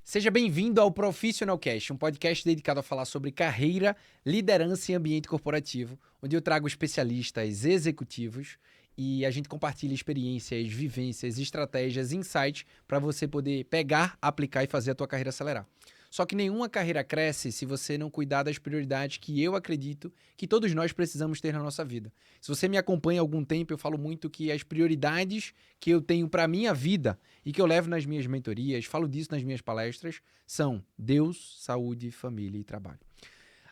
Seja bem-vindo ao Profissional Cast, um podcast dedicado a falar sobre carreira, liderança e ambiente corporativo, onde eu trago especialistas executivos e a gente compartilha experiências, vivências, estratégias, insights para você poder pegar, aplicar e fazer a tua carreira acelerar. Só que nenhuma carreira cresce se você não cuidar das prioridades que eu acredito que todos nós precisamos ter na nossa vida. Se você me acompanha há algum tempo, eu falo muito que as prioridades que eu tenho para a minha vida e que eu levo nas minhas mentorias, falo disso nas minhas palestras, são Deus, saúde, família e trabalho.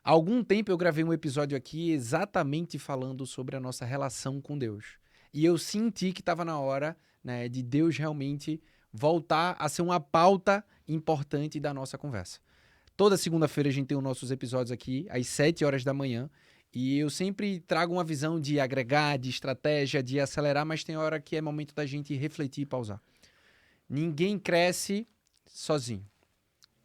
Há algum tempo eu gravei um episódio aqui exatamente falando sobre a nossa relação com Deus. E eu senti que estava na hora, né, de Deus realmente voltar a ser uma pauta importante da nossa conversa. Toda segunda-feira a gente tem os nossos episódios aqui, às 7 horas da manhã, e eu sempre trago uma visão de agregar, de estratégia, de acelerar, mas tem hora que é momento da gente refletir e pausar. Ninguém cresce sozinho.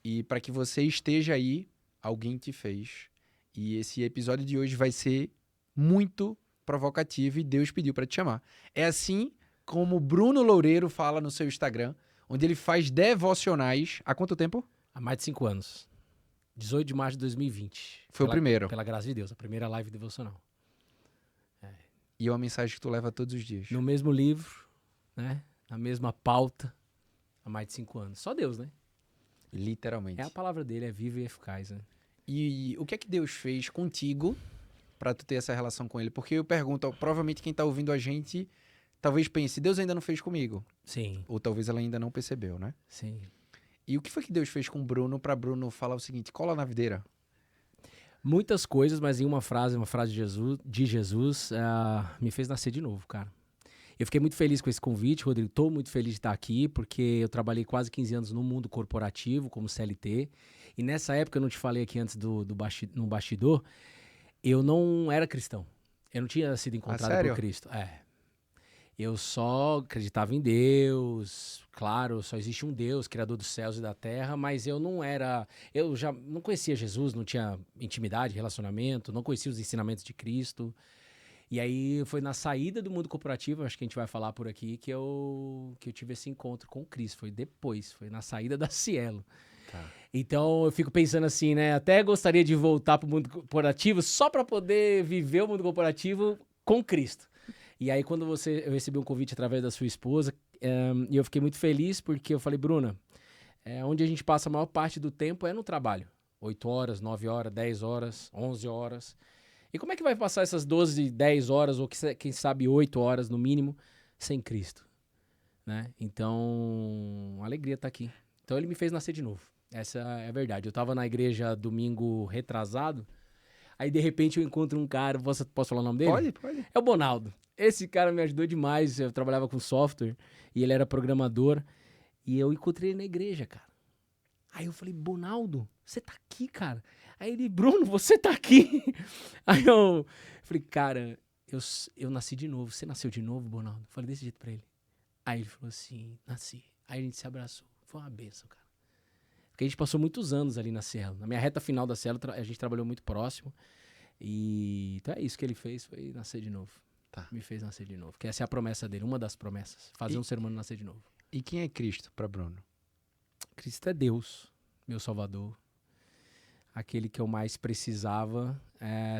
E para que você esteja aí, alguém te fez. E esse episódio de hoje vai ser muito provocativo e Deus pediu para te chamar. É assim como o Bruno Loureiro fala no seu Instagram, onde ele faz devocionais. Há quanto tempo? Há mais de 5 anos. 18 de março de 2020. Foi o primeiro. Pela graça de Deus, a primeira live devocional. E é uma mensagem que tu leva todos os dias. No mesmo livro, né? Na mesma pauta, há mais de 5 anos. Só Deus, né? Literalmente. É a palavra dele, é viva e eficaz, né? E o que é que Deus fez contigo para tu ter essa relação com ele? Porque eu pergunto, provavelmente quem tá ouvindo a gente talvez pense, Deus ainda não fez comigo. Sim. Ou talvez ela ainda não percebeu, né? Sim. E o que foi que Deus fez com o Bruno para Bruno falar o seguinte, cola na videira? Muitas coisas, mas em uma frase de Jesus, me fez nascer de novo, cara. Eu fiquei muito feliz com esse convite, Rodrigo. Estou muito feliz de estar aqui, porque eu trabalhei quase 15 anos no mundo corporativo, como CLT. E nessa época, eu não te falei aqui antes no bastidor, eu não era cristão. Eu não tinha sido encontrado por Cristo. Eu só acreditava em Deus, claro, só existe um Deus, criador dos céus e da terra, mas eu já não conhecia Jesus, não tinha intimidade, relacionamento, não conhecia os ensinamentos de Cristo. E aí foi na saída do mundo corporativo, acho que a gente vai falar por aqui, que eu tive esse encontro com Cristo. Foi depois, foi na saída da Cielo. Tá. Então eu fico pensando assim, né? Até gostaria de voltar para o mundo corporativo só para poder viver o mundo corporativo com Cristo. E aí quando eu recebi um convite através da sua esposa, e eu fiquei muito feliz porque eu falei, Bruna, onde a gente passa a maior parte do tempo é no trabalho. 8 horas, 9 horas, 10 horas, 11 horas. E como é que vai passar essas 12, 10 horas, ou quem sabe 8 horas no mínimo, sem Cristo? Né? Então, a alegria tá aqui. Então ele me fez nascer de novo. Essa é a verdade. Eu tava na igreja domingo retrasado, aí de repente eu encontro um cara, posso falar o nome dele? Pode. É o Bonaldo. Esse cara me ajudou demais, eu trabalhava com software e ele era programador e eu encontrei ele na igreja, cara. Aí eu falei, Bonaldo, você tá aqui, cara? Aí ele, Bruno, você tá aqui? Aí eu falei, cara, eu nasci de novo. Você nasceu de novo, Bonaldo? Eu falei desse jeito pra ele. Aí ele falou assim, nasci. Aí a gente se abraçou. Foi uma benção, cara. Porque a gente passou muitos anos ali na Cielo. Na minha reta final da Cielo, a gente trabalhou muito próximo. E então é isso que ele fez, foi nascer de novo. Tá. Me fez nascer de novo. Que essa é a promessa dele, uma das promessas. Fazer um ser humano nascer de novo. E quem é Cristo para Bruno? Cristo é Deus, meu Salvador. Aquele que eu mais precisava,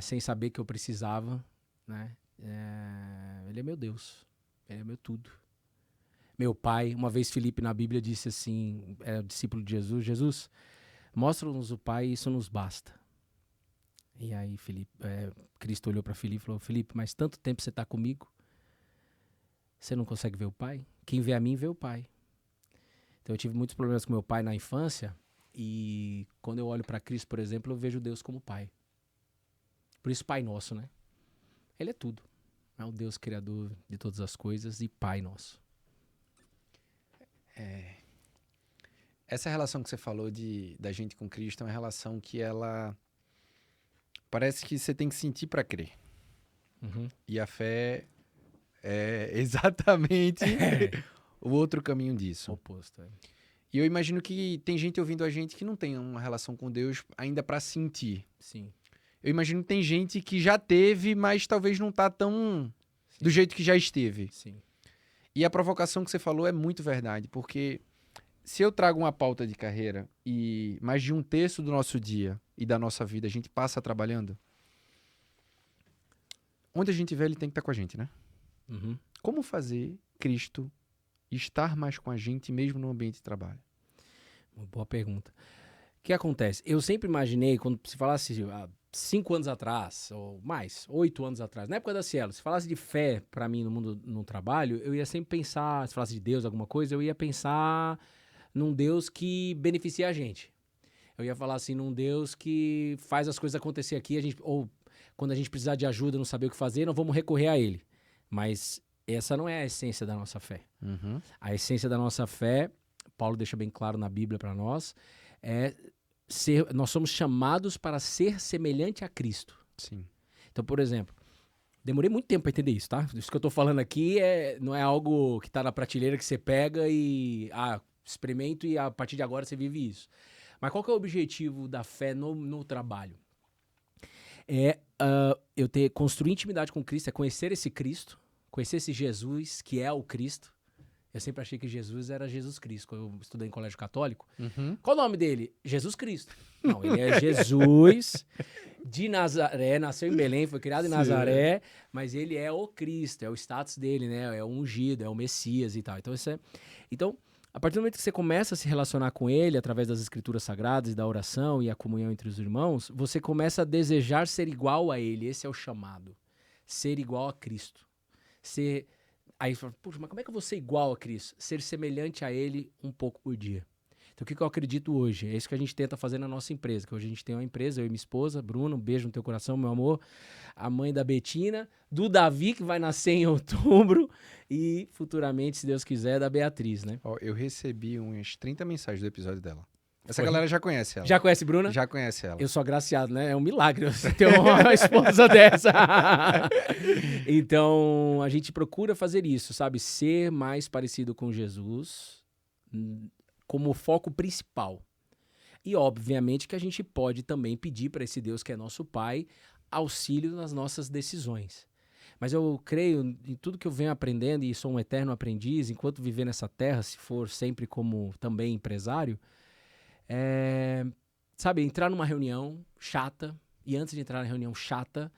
sem saber que eu precisava, né? Ele é meu Deus, ele é meu tudo. Meu pai, uma vez Filipe na Bíblia disse assim, o discípulo de Jesus, Jesus, mostra-nos o Pai e isso nos basta. E aí Cristo olhou para Filipe e falou, Filipe, mas tanto tempo você está comigo, você não consegue ver o Pai? Quem vê a mim, vê o Pai. Então eu tive muitos problemas com meu pai na infância, e quando eu olho para Cristo, por exemplo, eu vejo Deus como Pai. Por isso Pai Nosso, né? Ele é tudo. É o Deus Criador de todas as coisas e Pai Nosso. Essa relação que você falou da gente com Cristo é uma relação que ela parece que você tem que sentir para crer. Uhum. E a fé é exatamente o outro caminho disso. O oposto, é. E eu imagino que tem gente ouvindo a gente que não tem uma relação com Deus ainda para sentir. Sim. Eu imagino que tem gente que já teve, mas talvez não tá tão do jeito que já esteve. Sim. E a provocação que você falou é muito verdade, porque se eu trago uma pauta de carreira e mais de um terço do nosso dia e da nossa vida a gente passa trabalhando, onde a gente vê, ele tem que estar com a gente, né? Uhum. Como fazer Cristo estar mais com a gente mesmo no ambiente de trabalho? Uma boa pergunta. O que acontece? Eu sempre imaginei, quando se falasse há 5 anos atrás, ou mais, 8 anos atrás, na época da Cielo, se falasse de fé pra mim no mundo, no trabalho, eu ia sempre pensar, se falasse de Deus, alguma coisa, eu ia pensar num Deus que beneficia a gente. Eu ia falar assim, num Deus que faz as coisas acontecer aqui, a gente, ou quando a gente precisar de ajuda, não saber o que fazer, não vamos recorrer a Ele. Mas essa não é a essência da nossa fé. Uhum. A essência da nossa fé, Paulo deixa bem claro na Bíblia para nós, é nós somos chamados para ser semelhante a Cristo. Sim. Então, por exemplo, demorei muito tempo para entender isso, tá? Isso que eu tô falando aqui não é algo que tá na prateleira que você pega e experimento e a partir de agora você vive isso. Mas qual que é o objetivo da fé no trabalho? Eu construir intimidade com Cristo, é conhecer esse Cristo, conhecer esse Jesus, que é o Cristo. Eu sempre achei que Jesus era Jesus Cristo, quando eu estudei em colégio católico. Uhum. Qual o nome dele? Jesus Cristo. Não, ele é Jesus de Nazaré, nasceu em Belém, foi criado em Nazaré, mas ele é o Cristo, é o status dele, né? É o ungido, é o Messias e tal. Então, a partir do momento que você começa a se relacionar com ele, através das escrituras sagradas, da oração e a comunhão entre os irmãos, você começa a desejar ser igual a ele. Esse é o chamado. Ser igual a Cristo. Aí você fala, puxa, mas como é que eu vou ser igual a Cristo? Ser semelhante a ele um pouco por dia. Então, o que eu acredito hoje? É isso que a gente tenta fazer na nossa empresa. Que hoje a gente tem uma empresa, eu e minha esposa, Bruno, um beijo no teu coração, meu amor. A mãe da Betina, do Davi, que vai nascer em outubro. E, futuramente, se Deus quiser, da Beatriz, né? Ó, eu recebi umas 30 mensagens do episódio dela. Essa Foi? galera já conhece ela. Já conhece Bruna? Já conhece ela. Eu sou agraciado, né? É um milagre você ter uma esposa dessa. Então, a gente procura fazer isso, sabe? Ser mais parecido com Jesus como foco principal. E, obviamente, que a gente pode também pedir para esse Deus que é nosso Pai auxílio nas nossas decisões. Mas eu creio em tudo que eu venho aprendendo, e sou um eterno aprendiz, enquanto viver nessa terra, se for sempre como também empresário, sabe, entrar numa reunião chata, e antes de entrar na reunião chata,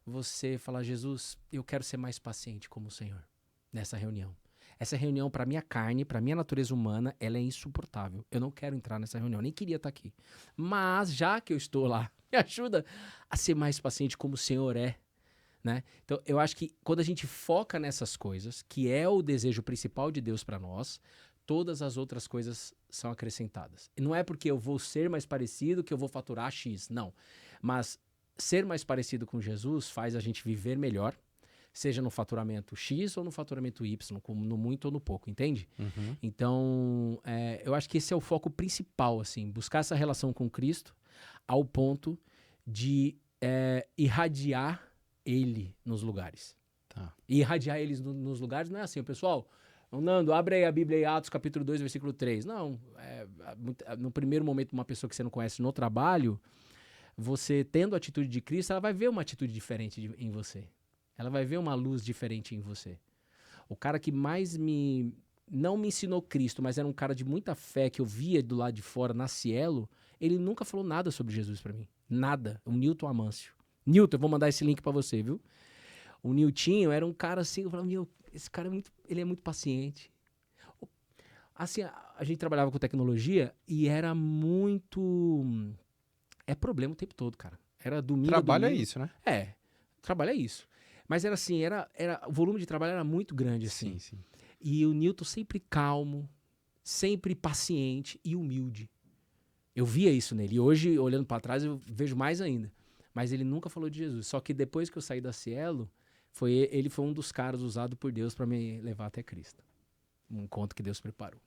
você falar, Jesus, eu quero ser mais paciente como o Senhor nessa reunião. Essa reunião, para minha carne, para minha natureza humana, ela é insuportável. Eu não quero entrar nessa reunião, nem queria estar aqui. Mas, já que eu estou lá, me ajuda a ser mais paciente como o Senhor é, né? Então, eu acho que quando a gente foca nessas coisas, que é o desejo principal de Deus para nós, todas as outras coisas são acrescentadas. E não é porque eu vou ser mais parecido que eu vou faturar X, não. Mas ser mais parecido com Jesus faz a gente viver melhor, seja no faturamento X ou no faturamento Y, no muito ou no pouco, entende? Uhum. Então, eu acho que esse é o foco principal, assim, buscar essa relação com Cristo ao ponto de irradiar Ele nos lugares. Tá. E irradiar eles nos lugares não é assim, pessoal. Nando, abre aí a Bíblia em Atos, capítulo 2, versículo 3. Não, no primeiro momento, uma pessoa que você não conhece no trabalho, você tendo a atitude de Cristo, ela vai ver uma atitude diferente em você. Ela vai ver uma luz diferente em você. O cara que mais não me ensinou Cristo, mas era um cara de muita fé que eu via do lado de fora na Cielo, ele nunca falou nada sobre Jesus pra mim. Nada. O Newton Amâncio. Newton, eu vou mandar esse link pra você, viu? O Niltinho era um cara assim, eu falava, esse cara ele é muito paciente. Assim, a gente trabalhava com tecnologia e era muito... problema o tempo todo, cara. Era domingo, Trabalho domingo. é isso, né? Trabalho é isso. Mas era assim, o volume de trabalho era muito grande, assim. Sim, sim. E o Newton sempre calmo, sempre paciente e humilde. Eu via isso nele. E hoje, olhando pra trás, eu vejo mais ainda. Mas ele nunca falou de Jesus. Só que depois que eu saí da Cielo, ele foi um dos caras usado por Deus para me levar até Cristo. Um encontro que Deus preparou.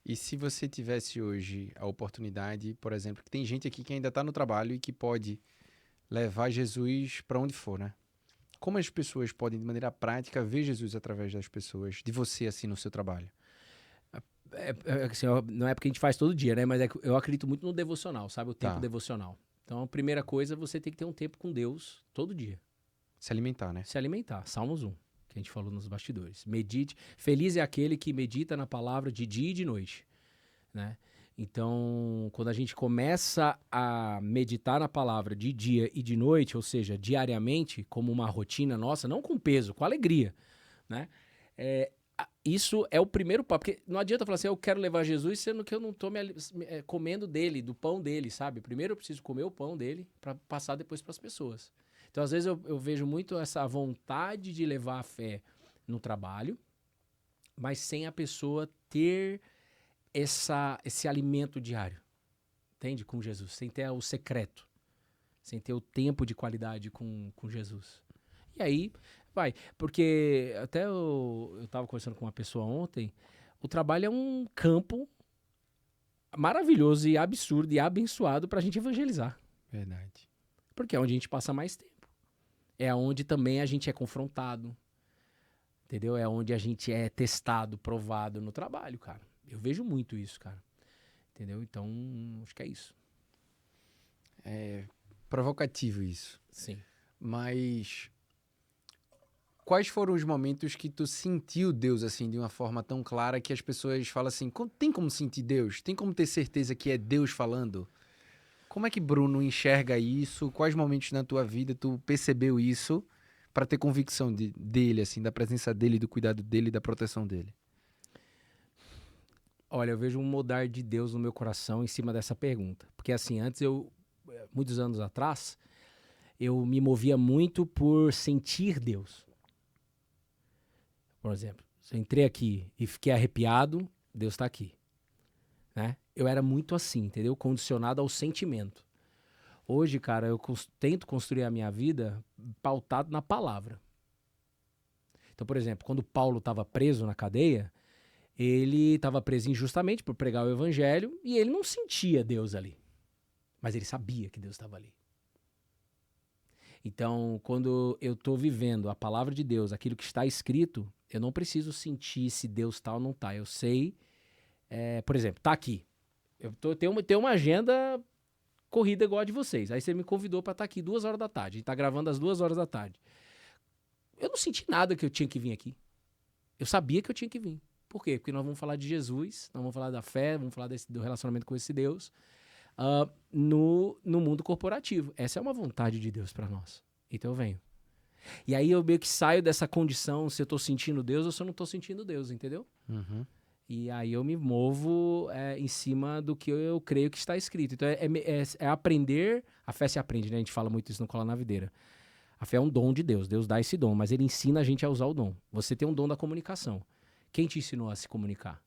E se você tivesse hoje a oportunidade, por exemplo, que tem gente aqui que ainda está no trabalho e que pode levar Jesus para onde for, né? Como as pessoas podem, de maneira prática, ver Jesus através das pessoas, de você, assim, no seu trabalho? Assim, não é porque a gente faz todo dia, né? Mas eu acredito muito no devocional, sabe? O tempo devocional. Então, a primeira coisa, você tem que ter um tempo com Deus todo dia. Se alimentar, né? Se alimentar. Salmos 1. que a gente falou nos bastidores. Medite. Feliz é aquele que medita na palavra de dia e de noite, né? Então, quando a gente começa a meditar na palavra de dia e de noite, ou seja, diariamente, como uma rotina nossa, não com peso, com alegria, né? Isso é o primeiro passo, porque não adianta falar assim, eu quero levar Jesus, sendo que eu não estou comendo dele, do pão dele, sabe? Primeiro eu preciso comer o pão dele para passar depois para as pessoas. Então, às vezes, eu vejo muito essa vontade de levar a fé no trabalho, mas sem a pessoa ter esse alimento diário, entende? Com Jesus, sem ter o secreto, sem ter o tempo de qualidade com Jesus. E aí, vai. Porque até eu estava conversando com uma pessoa ontem, o trabalho é um campo maravilhoso e absurdo e abençoado para a gente evangelizar. Verdade. Porque é onde a gente passa mais tempo. É onde também a gente é confrontado, entendeu? É onde a gente é testado, provado no trabalho, cara. Eu vejo muito isso, cara. Entendeu? Então, acho que é isso. É provocativo isso. Sim. Mas quais foram os momentos que tu sentiu Deus, assim, de uma forma tão clara que as pessoas falam assim, tem como sentir Deus? Tem como ter certeza que é Deus falando? Como é que Bruno enxerga isso? Quais momentos na tua vida tu percebeu isso para ter convicção dele, assim, da presença dele, do cuidado dele, da proteção dele? Olha, eu vejo um mudar de Deus no meu coração em cima dessa pergunta. Porque assim, antes muitos anos atrás, eu me movia muito por sentir Deus. Por exemplo, se eu entrei aqui e fiquei arrepiado, Deus está aqui, né? Eu era muito assim, entendeu? Condicionado ao sentimento. Hoje, cara, eu tento construir a minha vida pautado na palavra. Então, por exemplo, quando Paulo estava preso na cadeia, ele estava preso injustamente por pregar o evangelho e ele não sentia Deus ali. Mas ele sabia que Deus estava ali. Então, quando eu estou vivendo a palavra de Deus, aquilo que está escrito, eu não preciso sentir se Deus está ou não está. Eu sei, por exemplo, tá aqui. Tenho uma agenda corrida igual a de vocês. Aí você me convidou para estar aqui 2 horas da tarde. A gente está gravando às 2 horas da tarde. Eu não senti nada que eu tinha que vir aqui. Eu sabia que eu tinha que vir. Por quê? Porque nós vamos falar de Jesus, nós vamos falar da fé, vamos falar do relacionamento com esse Deus no mundo corporativo. Essa é uma vontade de Deus para nós. Então eu venho. E aí eu meio que saio dessa condição se eu estou sentindo Deus ou se eu não estou sentindo Deus, entendeu? Uhum. E aí eu me movo em cima do que eu creio que está escrito. Então é aprender, a fé se aprende, né? A gente fala muito isso no Cola na Videira. A fé é um dom de Deus, Deus dá esse dom, mas ele ensina a gente a usar o dom. Você tem um dom da comunicação. Quem te ensinou a se comunicar?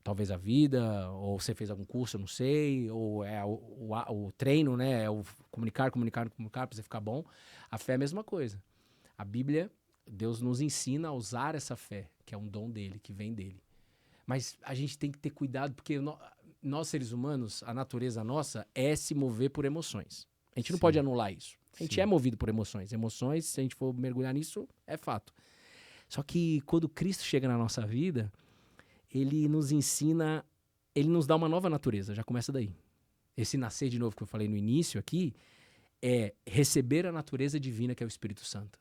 Talvez a vida, ou você fez algum curso, eu não sei, ou é o treino, né? É o comunicar para você ficar bom. A fé é a mesma coisa. A Bíblia, Deus nos ensina a usar essa fé, que é um dom dele, que vem dele. Mas a gente tem que ter cuidado, porque nós seres humanos, a natureza nossa é se mover por emoções. A gente não pode anular isso. A gente é movido por emoções. Emoções, se a gente for mergulhar nisso, é fato. Só que quando Cristo chega na nossa vida, ele nos ensina, ele nos dá uma nova natureza, já começa daí. Esse nascer de novo que eu falei no início aqui, é receber a natureza divina que é o Espírito Santo.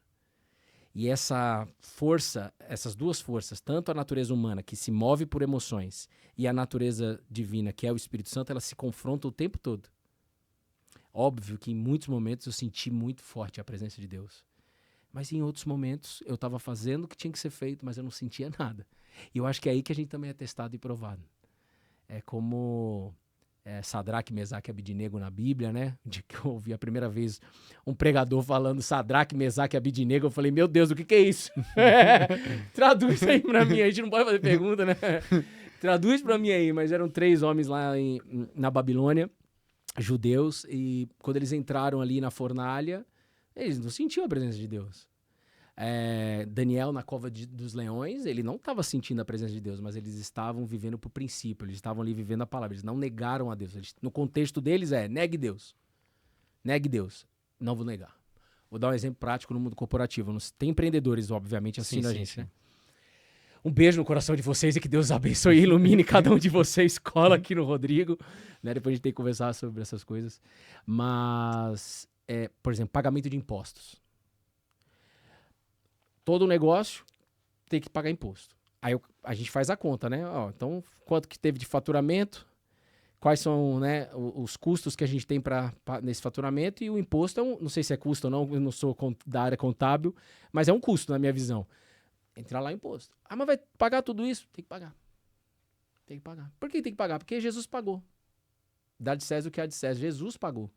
E essa força, essas duas forças, tanto a natureza humana que se move por emoções e a natureza divina que é o Espírito Santo, elas se confrontam o tempo todo. Óbvio que em muitos momentos eu senti muito forte a presença de Deus. Mas em outros momentos eu estava fazendo o que tinha que ser feito, mas eu não sentia nada. E eu acho que é aí que a gente também é testado e provado. É como Sadraque, Mesaque e Abidnego na Bíblia, né? De que eu ouvi a primeira vez um pregador falando Sadraque, Mesaque e Abidnego, eu falei, meu Deus, o que é isso? Traduz aí pra mim, a gente não pode fazer pergunta, né? Traduz pra mim aí, mas eram 3 homens lá na Babilônia, judeus, e quando eles entraram ali na fornalha, eles não sentiam a presença de Deus. Daniel, na cova dos leões, ele não estava sentindo a presença de Deus, mas eles estavam vivendo por princípio, eles estavam ali vivendo a palavra, eles não negaram a Deus. No contexto deles negue Deus. Negue Deus. Não vou negar. Vou dar um exemplo prático no mundo corporativo. Tem empreendedores, obviamente, assistindo a gente, né? Um beijo no coração de vocês e que Deus abençoe e ilumine cada um de vocês. Cola aqui no Rodrigo, né? Depois a gente tem que conversar sobre essas coisas. Mas, por exemplo, pagamento de impostos. todo negócio tem que pagar imposto. Aí a gente faz a conta, né? Ó, então, quanto que teve de faturamento, quais são, né, os custos que a gente tem nesse faturamento, e o imposto não sei se é custo ou não, eu não sou da área contábil, mas é um custo na minha visão. Entra lá imposto. Ah, mas vai pagar tudo isso? Tem que pagar. Tem que pagar. Por que tem que pagar? Porque Jesus pagou. Dá de César o que há de César. Jesus pagou.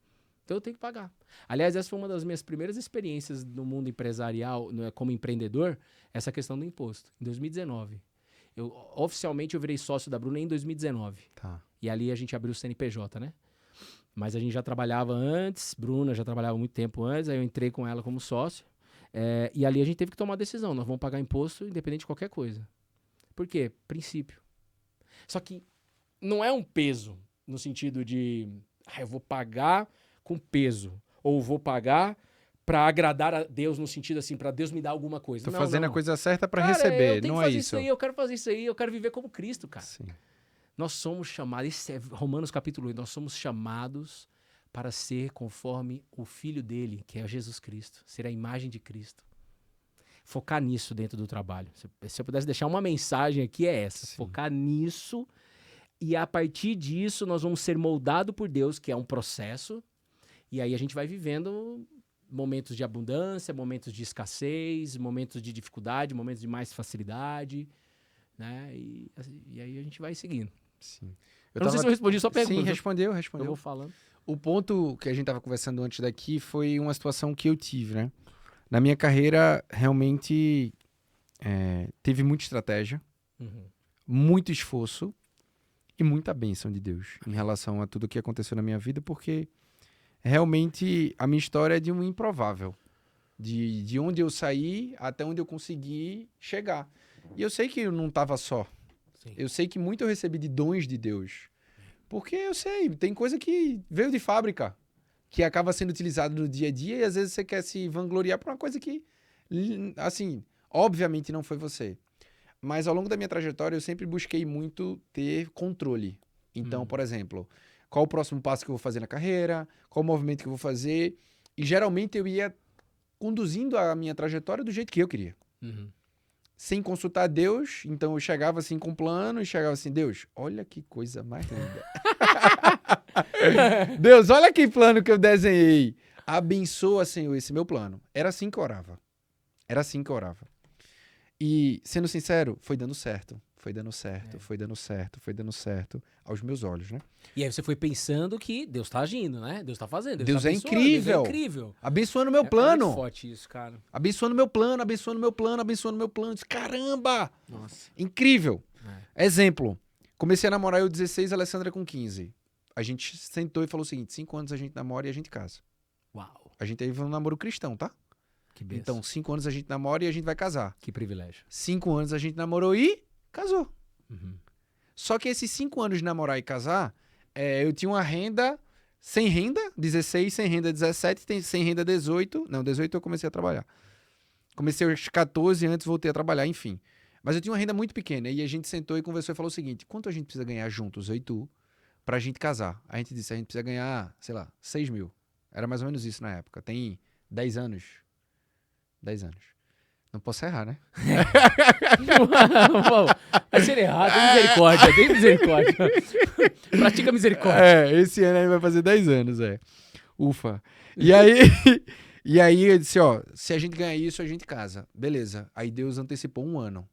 Então eu tenho que pagar. Aliás, essa foi uma das minhas primeiras experiências no mundo empresarial, como empreendedor, essa questão do imposto. Em 2019. Oficialmente eu virei sócio da Bruna em 2019. Tá. E ali a gente abriu o CNPJ, né? Mas a gente já trabalhava antes, Bruna já trabalhava muito tempo antes, aí eu entrei com ela como sócio. E ali a gente teve que tomar uma decisão. Nós vamos pagar imposto independente de qualquer coisa. Por quê? Princípio. Só que não é um peso no sentido de eu vou pagar com peso, ou vou pagar para agradar a Deus no sentido assim, para Deus me dar alguma coisa. Tô não, fazendo não. a coisa certa para Cara, receber, eu tenho não que é fazer isso. aí, eu quero fazer isso aí, eu quero viver como Cristo, cara. Sim. Nós somos chamados, isso é Romanos capítulo 8, nós somos chamados para ser conforme o Filho dele, que é Jesus Cristo, ser a imagem de Cristo. Focar nisso dentro do trabalho. Se eu pudesse deixar uma mensagem aqui, é essa. Sim. Focar nisso, e a partir disso nós vamos ser moldados por Deus, que é um processo, e aí a gente vai vivendo momentos de abundância, momentos de escassez, momentos de dificuldade, momentos de mais facilidade, né? E aí a gente vai seguindo. Sim. Eu não sei se eu respondi sua pergunta. Sim, Eu respondeu. vou falando. O ponto que a gente tava conversando antes daqui foi uma situação que eu tive, né? Na minha carreira, realmente, teve muita estratégia, muito esforço e muita bênção de Deus em relação a tudo que aconteceu na minha vida, porque realmente a minha história é de um improvável. De onde eu saí até onde eu consegui chegar. E eu sei que eu não estava só. Sim. Eu sei que muito eu recebi de dons de Deus. Porque eu sei, tem coisa que veio de fábrica, que acaba sendo utilizada no dia a dia, e às vezes você quer se vangloriar por uma coisa que, assim, obviamente não foi você. Mas ao longo da minha trajetória eu sempre busquei muito ter controle. Então, por exemplo, qual o próximo passo que eu vou fazer na carreira, qual o movimento que eu vou fazer, e geralmente eu ia conduzindo a minha trajetória do jeito que eu queria. Sem consultar Deus, então eu chegava assim com um plano e chegava assim, Deus, olha que coisa mais linda. Deus, olha que plano que eu desenhei. Abençoa, Senhor, esse meu plano. Era assim que eu orava. Era assim que eu orava. E, sendo sincero, foi dando certo. Foi dando certo, foi dando certo, foi dando certo aos meus olhos, né? E aí você foi pensando que Deus tá agindo, né? Deus tá fazendo. Deus tá é abençoando, incrível. Deus é incrível. Abençoando meu É plano. muito forte isso, cara. Abençoando meu plano, abençoando meu plano, abençoando meu plano. Caramba! Nossa. Incrível. Exemplo. Comecei a namorar eu 16, a Alessandra com 15. A gente sentou e falou o seguinte, 5 anos a gente namora e a gente casa. Uau. A gente teve um namoro cristão, tá? Que benção. Então, 5 anos a gente namora e a gente vai casar. Que privilégio. 5 anos a gente namorou e casou. Só que esses 5 anos de namorar e casar, eu tinha uma renda, sem renda, 16, sem renda 17, sem renda 18. Não, 18 eu comecei a trabalhar. Comecei aos 14, antes voltei a trabalhar, enfim. Mas eu tinha uma renda muito pequena. E a gente sentou e conversou e falou o seguinte, quanto a gente precisa ganhar juntos, eu e tu, pra gente casar? A gente disse, a gente precisa ganhar, sei lá, 6 mil. Era mais ou menos isso na época. Tem 10 anos. 10 anos. Não posso errar, né? Vai ser errado, tem misericórdia. Pratica misericórdia. Esse ano aí vai fazer 10 anos, Ufa. E aí, e aí eu disse, ó, se a gente ganhar isso, a gente casa. Beleza. Aí Deus antecipou um ano.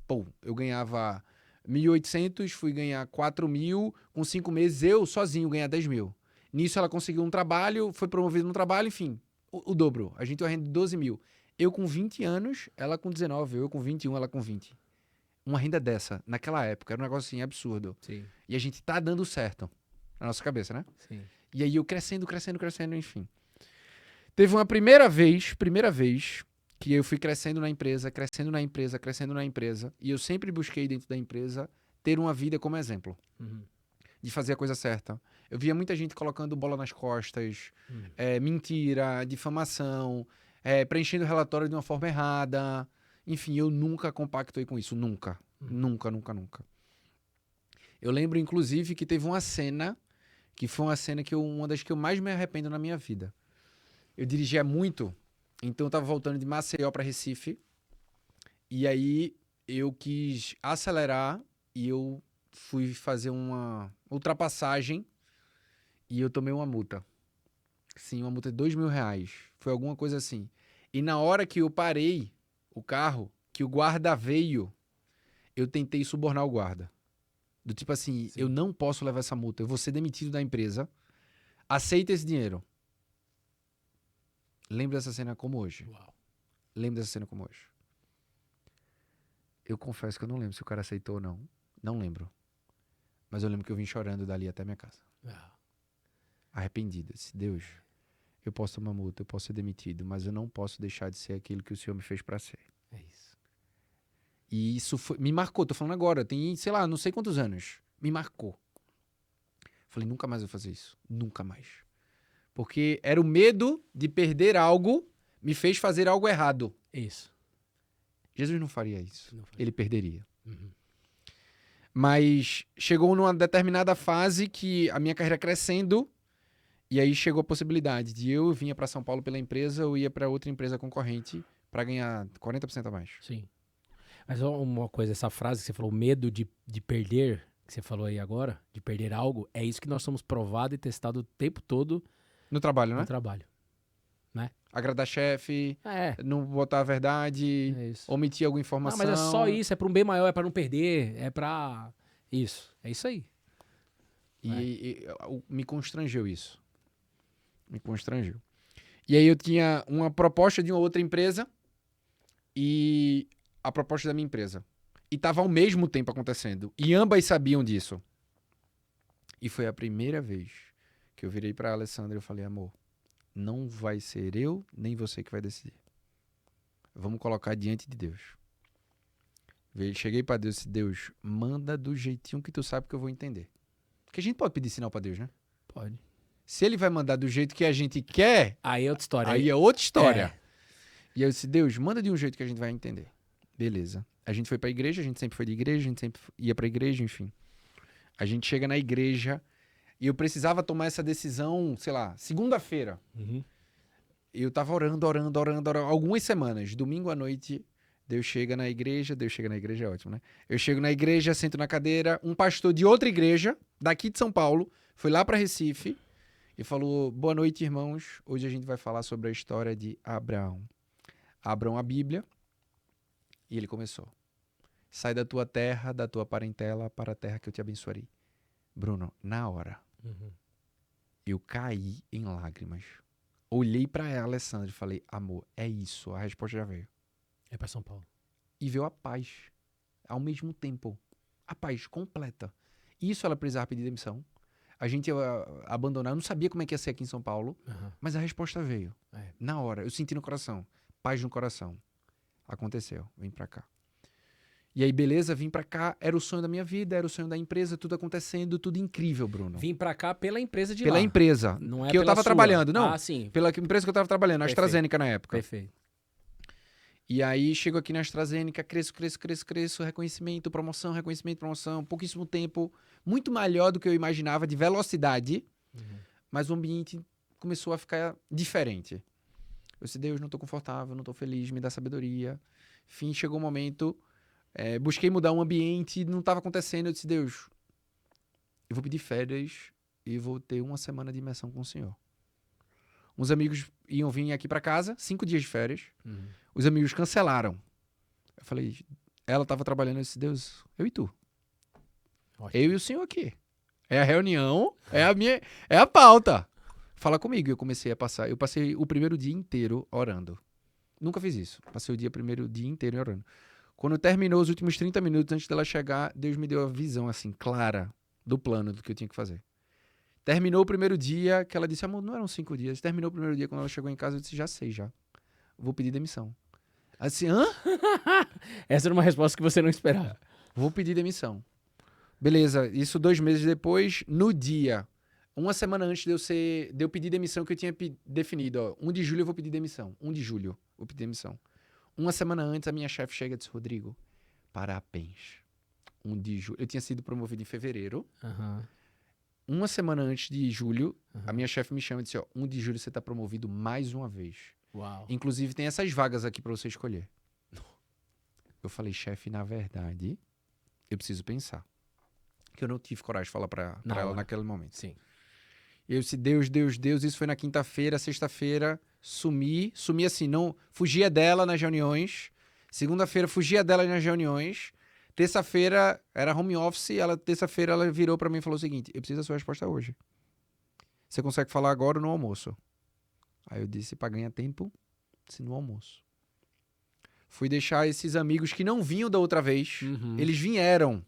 Pô, eu ganhava 1.800, fui ganhar 4.000, com 5 meses eu sozinho ganhar 10 mil. Nisso ela conseguiu um trabalho, foi promovida no trabalho, enfim, o dobro. A gente tem uma renda de 12 mil. Eu com 20 anos, ela com 19, eu com 21, ela com 20. Uma renda dessa, naquela época, era um negócio assim, absurdo. Sim. E a gente tá dando certo na nossa cabeça, né? Sim. E aí eu crescendo, enfim. Teve uma primeira vez que eu fui crescendo na empresa, e eu sempre busquei dentro da empresa ter uma vida como exemplo. De fazer a coisa certa. Eu via muita gente colocando bola nas costas, mentira, difamação, preenchendo o relatório de uma forma errada. Enfim, eu nunca compactuei com isso. Nunca. Nunca. Eu lembro, inclusive, que teve uma cena, que foi uma cena que uma das que eu mais me arrependo na minha vida. Eu dirigia muito, então eu tava voltando de Maceió para Recife, E aí eu quis acelerar e eu fui fazer uma ultrapassagem e eu tomei uma multa. Sim, uma multa de R$2.000. Foi alguma coisa assim. E na hora que eu parei o carro, que o guarda veio, eu tentei subornar o guarda. Do tipo assim, Sim. eu não posso levar essa multa, eu vou ser demitido da empresa. Aceita esse dinheiro. Lembro dessa cena como hoje. Uau. Lembro dessa cena como hoje. Eu confesso que eu não lembro se o cara aceitou ou não. Não lembro. Mas eu lembro que eu vim chorando dali até minha casa. Arrependido. Disse, Deus, eu posso tomar multa, eu posso ser demitido, mas eu não posso deixar de ser aquilo que o Senhor me fez pra ser. É isso. E isso me marcou. Tô falando agora. Tem, sei lá, não sei quantos anos. Me marcou. Falei, nunca mais vou fazer isso. Nunca mais. Porque era o medo de perder algo me fez fazer algo errado. Isso. Jesus não faria isso. Não faria. Ele perderia. Uhum. Mas chegou numa determinada fase que a minha carreira crescendo e aí chegou a possibilidade de eu vinha para São Paulo pela empresa ou ia para outra empresa concorrente para ganhar 40% a mais. Sim. Mas uma coisa, essa frase que você falou, medo de perder, que você falou aí agora, de perder algo, é isso que nós somos provado e testado o tempo todo No trabalho, no né? trabalho. Agradar chefe, É não botar a verdade, isso. omitir alguma Não, informação. mas é só isso, é pra um bem maior, é pra não perder, é pra... Isso, é isso aí. Me constrangeu isso. Me constrangeu. E aí eu tinha uma proposta de uma outra empresa e a proposta da minha empresa. E tava ao mesmo tempo acontecendo. E ambas sabiam disso. E foi a primeira vez que eu virei pra Alessandra e eu falei, amor, não vai ser eu nem você que vai decidir. Vamos colocar diante de Deus. Cheguei pra Deus e disse, Deus, manda do jeitinho que tu sabe que eu vou entender. Porque a gente pode pedir sinal pra Deus, né? Pode. Se ele vai mandar do jeito que a gente quer, Aí é outra história. aí é outra história. É. E eu disse, Deus, manda de um jeito que a gente vai entender. Beleza. A gente foi pra igreja, a gente sempre foi de igreja, a gente sempre ia pra igreja, enfim. A gente chega na igreja e eu precisava tomar essa decisão, sei lá, segunda-feira. Uhum. Eu tava orando algumas semanas. Domingo à noite, Deus chega na igreja é ótimo, né? Eu chego na igreja, sento na cadeira, um pastor de outra igreja, daqui de São Paulo, foi lá pra Recife e falou, boa noite, irmãos. Hoje a gente vai falar sobre a história de Abraão. Abram a Bíblia e ele começou. Sai da tua terra, da tua parentela, para a terra que eu te abençoarei. Bruno, na hora, eu caí em lágrimas. Olhei pra ela, Alessandra, e falei, amor, é isso. A resposta já veio. É pra São Paulo. E veio a paz. Ao mesmo tempo. A paz completa. Isso ela precisava pedir demissão. A gente ia abandonar. Eu não sabia como é que ia ser aqui em São Paulo. Uhum. Mas a resposta veio. É. Na hora. Eu senti no coração. Paz no coração. Aconteceu. Vim pra cá. E aí, beleza, vim pra cá. Era o sonho da minha vida, era o sonho da empresa. Tudo acontecendo, tudo incrível, Bruno. Vim pra cá pela empresa de Pela lá. empresa. Não é que eu pela tava sua. trabalhando. Não, Ah, sim. pela empresa que eu tava trabalhando. A Perfeito. AstraZeneca na época. Perfeito. E aí, chego aqui na AstraZeneca, cresço, reconhecimento, promoção, pouquíssimo tempo, muito melhor do que eu imaginava, de velocidade, mas o ambiente começou a ficar diferente. Eu disse, Deus, não tô confortável, não tô feliz, me dá sabedoria. Enfim, chegou um momento, busquei mudar um ambiente, não estava acontecendo, eu disse, Deus, eu vou pedir férias e vou ter uma semana de imersão com o Senhor. Uns amigos iam vir aqui para casa, 5 dias de férias. Os amigos cancelaram. Eu falei, ela estava trabalhando, eu disse, Deus, eu e tu. Ótimo. Eu e o senhor aqui. É a reunião, é a pauta. Fala comigo. Eu comecei a passar, eu passei o primeiro dia inteiro orando. Nunca fiz isso. Passei o primeiro dia inteiro orando. Quando terminou os últimos 30 minutos antes dela chegar, Deus me deu a visão assim, clara, do plano, do que eu tinha que fazer. Terminou o primeiro dia, que ela disse, amor, não eram 5 dias. Terminou o primeiro dia, quando ela chegou em casa, eu disse, já sei, já. Vou pedir demissão. Assim, hã? Essa era uma resposta que você não esperava. Vou pedir demissão. Beleza, isso 2 meses depois, no dia, uma semana antes de eu pedir demissão, que eu tinha definido, ó, 1 de julho eu vou pedir demissão. 1 de julho, vou pedir demissão. Uma semana antes, a minha chefe chega e diz, Rodrigo, parabéns. 1 de julho. Eu tinha sido promovido em fevereiro. Uma semana antes de julho, a minha chefe me chama e disse, ó, 1 de julho você está promovido mais uma vez. Uau. Inclusive, tem essas vagas aqui para você escolher. Eu falei, chefe, na verdade, eu preciso pensar. Que eu não tive coragem de falar pra ela naquele momento. Sim. E eu disse, Deus, isso foi na quinta-feira, sexta-feira, sumi assim, não, fugia dela nas reuniões, segunda-feira fugia dela nas reuniões, terça-feira era home office, terça-feira ela virou pra mim e falou o seguinte, eu preciso da sua resposta hoje. Você consegue falar agora ou no almoço? Aí eu disse, pra ganhar tempo, disse no almoço. Fui deixar esses amigos que não vinham da outra vez, eles vieram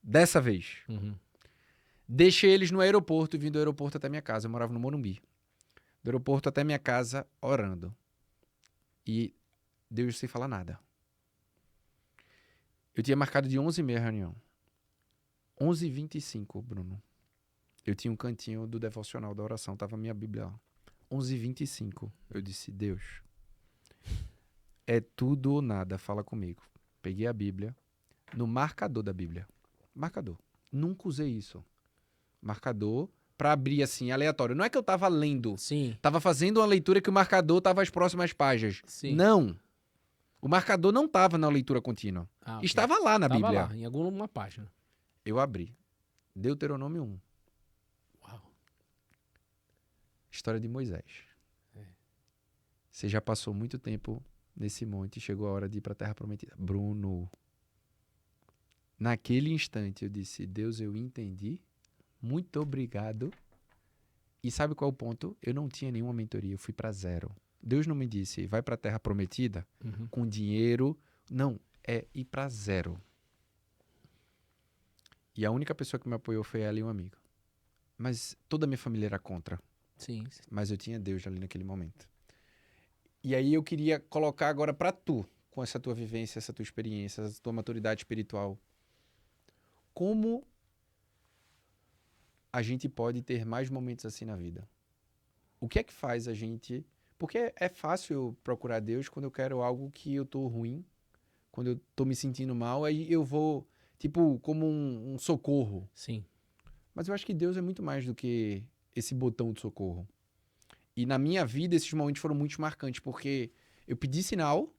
dessa vez. Deixei eles no aeroporto e vim do aeroporto até minha casa. Eu morava no Morumbi. Do aeroporto até minha casa, orando. E Deus sem falar nada. Eu tinha marcado de 11h30 a reunião. 11h25, Bruno. Eu tinha um cantinho do devocional da oração. Tava a minha Bíblia lá. 11h25. Eu disse, Deus, é tudo ou nada, fala comigo. Peguei a Bíblia. No marcador da Bíblia. Marcador. Nunca usei isso. Marcador pra abrir assim, aleatório. Não é que eu tava lendo. Sim. Tava fazendo uma leitura que o marcador tava às próximas páginas. Sim. Não. O marcador não tava na leitura contínua. Ah, okay. Estava lá na Bíblia. Estava lá, em alguma página. Eu abri. Deuteronômio 1. Uau. História de Moisés. Você já passou muito tempo nesse monte e chegou a hora de ir pra Terra Prometida. Bruno. Naquele instante eu disse, Deus, eu entendi. Muito obrigado. E sabe qual é o ponto? Eu não tinha nenhuma mentoria, eu fui pra zero. Deus não me disse, vai pra Terra Prometida com dinheiro. Não, é ir pra zero. E a única pessoa que me apoiou foi ela e um amigo. Mas toda a minha família era contra. Sim. Mas eu tinha Deus ali naquele momento. E aí eu queria colocar agora pra tu, com essa tua vivência, essa tua experiência, essa tua maturidade espiritual. Como a gente pode ter mais momentos assim na vida? O que é que faz a gente... Porque é fácil eu procurar Deus quando eu quero algo que eu tô ruim, quando eu tô me sentindo mal, aí eu vou, tipo, como um socorro. Sim. Mas eu acho que Deus é muito mais do que esse botão de socorro. E na minha vida, esses momentos foram muito marcantes, porque eu pedi sinal,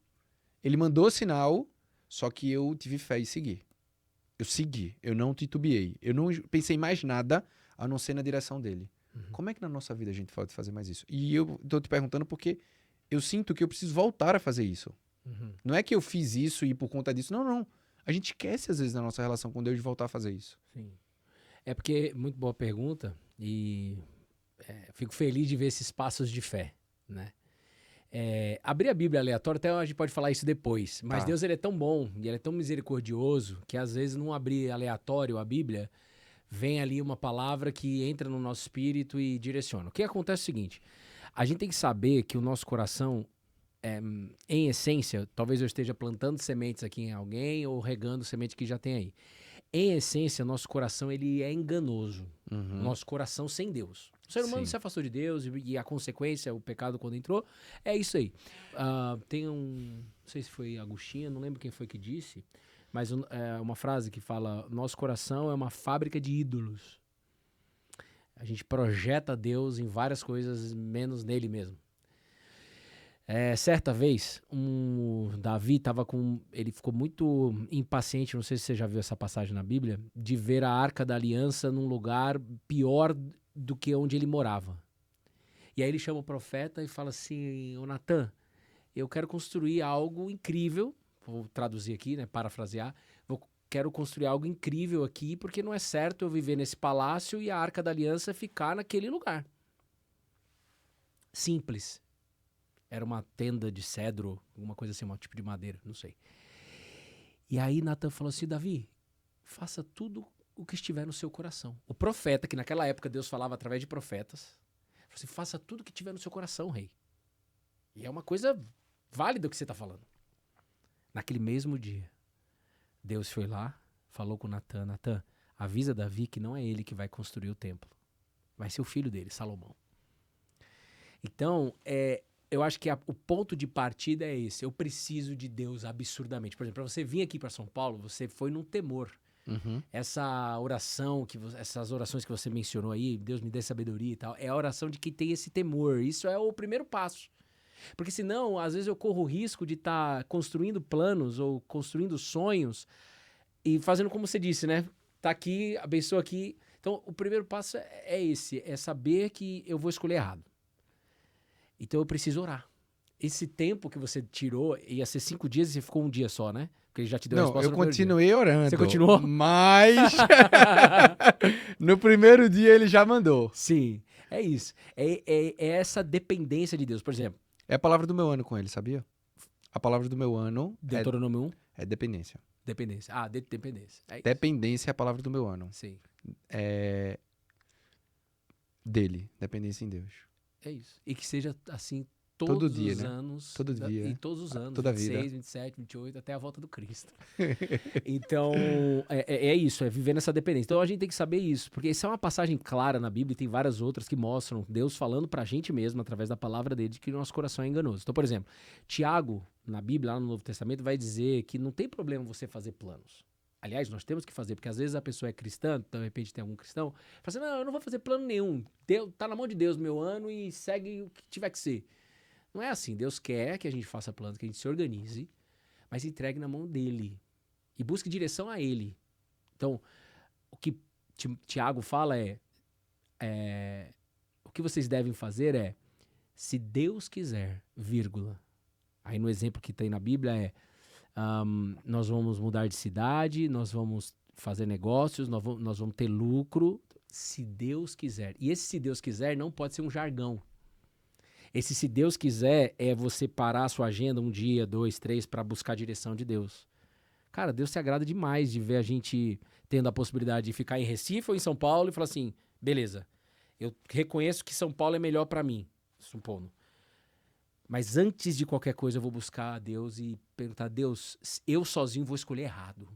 ele mandou sinal, só que eu tive fé e segui. Eu segui, eu não titubeei. Eu não pensei em mais nada a não ser na direção dele. Como é que na nossa vida a gente pode fazer mais isso? E eu tô te perguntando porque eu sinto que eu preciso voltar a fazer isso. Não é que eu fiz isso e por conta disso. Não, não. A gente esquece às vezes na nossa relação com Deus de voltar a fazer isso. Sim. É porque, muito boa pergunta, e fico feliz de ver esses passos de fé, né? Abrir a Bíblia aleatório, até a gente pode falar isso depois, mas Deus ele é tão bom e ele é tão misericordioso que às vezes não abrir aleatório a Bíblia, vem ali uma palavra que entra no nosso espírito e direciona. O que acontece é o seguinte, a gente tem que saber que o nosso coração, em essência, talvez eu esteja plantando sementes aqui em alguém ou regando sementes que já tem aí. Em essência, nosso coração ele é enganoso. Nosso coração sem Deus. O ser humano se afastou de Deus e a consequência, o pecado quando entrou, é isso aí. Tem não sei se foi Agostinho, não lembro quem foi que disse, mas uma frase que fala, nosso coração é uma fábrica de ídolos. A gente projeta Deus em várias coisas, menos nele mesmo. Certa vez, Davi ele ficou muito impaciente, não sei se você já viu essa passagem na Bíblia, de ver a Arca da Aliança num lugar pior do que onde ele morava. E aí ele chama o profeta e fala assim, ô Natan, eu quero construir algo incrível, vou traduzir aqui, né, parafrasear, quero construir algo incrível aqui, porque não é certo eu viver nesse palácio e a Arca da Aliança ficar naquele lugar. Simples. Era uma tenda de cedro, alguma coisa assim, um tipo de madeira, não sei. E aí Natan falou assim, Davi, faça tudo o que estiver no seu coração. O profeta, que naquela época Deus falava através de profetas, falou assim, faça tudo o que estiver no seu coração, rei. E é uma coisa válida o que você está falando. Naquele mesmo dia, Deus foi lá, falou com Natan, Natan, avisa Davi que não é ele que vai construir o templo. Vai ser o filho dele, Salomão. Então, eu acho que o ponto de partida é esse. Eu preciso de Deus absurdamente. Por exemplo, para você vir aqui para São Paulo, você foi num temor. Essa oração, essas orações que você mencionou aí, Deus me dê sabedoria e tal, é a oração de quem tem esse temor. Isso é o primeiro passo. Porque senão, às vezes eu corro o risco de estar construindo planos ou construindo sonhos e fazendo como você disse, né? Tá aqui, abençoa aqui. Então, o primeiro passo é esse, é saber que eu vou escolher errado. Então, eu preciso orar. Esse tempo que você tirou, ia ser 5 dias e você ficou um dia só, né? Porque ele já te deu a Não, resposta eu no primeiro dia. continuei orando. Você continuou? Mas no primeiro dia ele já mandou. Sim, é isso. É essa dependência de Deus. Por exemplo, É a palavra do meu ano com ele, sabia? A palavra do meu ano Deuteronômio 1, é dependência. dependência. Ah, dependência. É isso. Dependência é a palavra do meu ano. Sim, É dele, dependência em Deus. é isso. E que seja assim Todo todos dia, os né? anos. Todo dia. E todos os anos. Toda a 26, vida. 27, 28, até a volta do Cristo. Então, é isso, é viver nessa dependência. Então a gente tem que saber isso, porque isso é uma passagem clara na Bíblia e tem várias outras que mostram Deus falando pra gente mesmo, através da palavra dele, de que o nosso coração é enganoso. Então, por exemplo, Tiago, na Bíblia, lá no Novo Testamento, vai dizer que não tem problema você fazer planos. Aliás, nós temos que fazer, porque às vezes a pessoa é cristã, de repente tem algum cristão, fala assim, não, eu não vou fazer plano nenhum. Deus, tá na mão de Deus meu ano e segue o que tiver que ser. Não é assim. Deus quer que a gente faça planos, que a gente se organize, mas entregue na mão dele. E busque direção a ele. Então, o que Tiago fala o que vocês devem fazer é, se Deus quiser, vírgula. Aí no exemplo que tem na Bíblia nós vamos mudar de cidade, nós vamos fazer negócios, nós vamos ter lucro, se Deus quiser. E esse se Deus quiser não pode ser um jargão. Esse se Deus quiser é você parar a sua agenda 1 dia, 2, 3 para buscar a direção de Deus. Cara, Deus se agrada demais de ver a gente tendo a possibilidade de ficar em Recife ou em São Paulo e falar assim, beleza, eu reconheço que São Paulo é melhor para mim, supondo. Mas antes de qualquer coisa eu vou buscar a Deus e perguntar, Deus, eu sozinho vou escolher errado.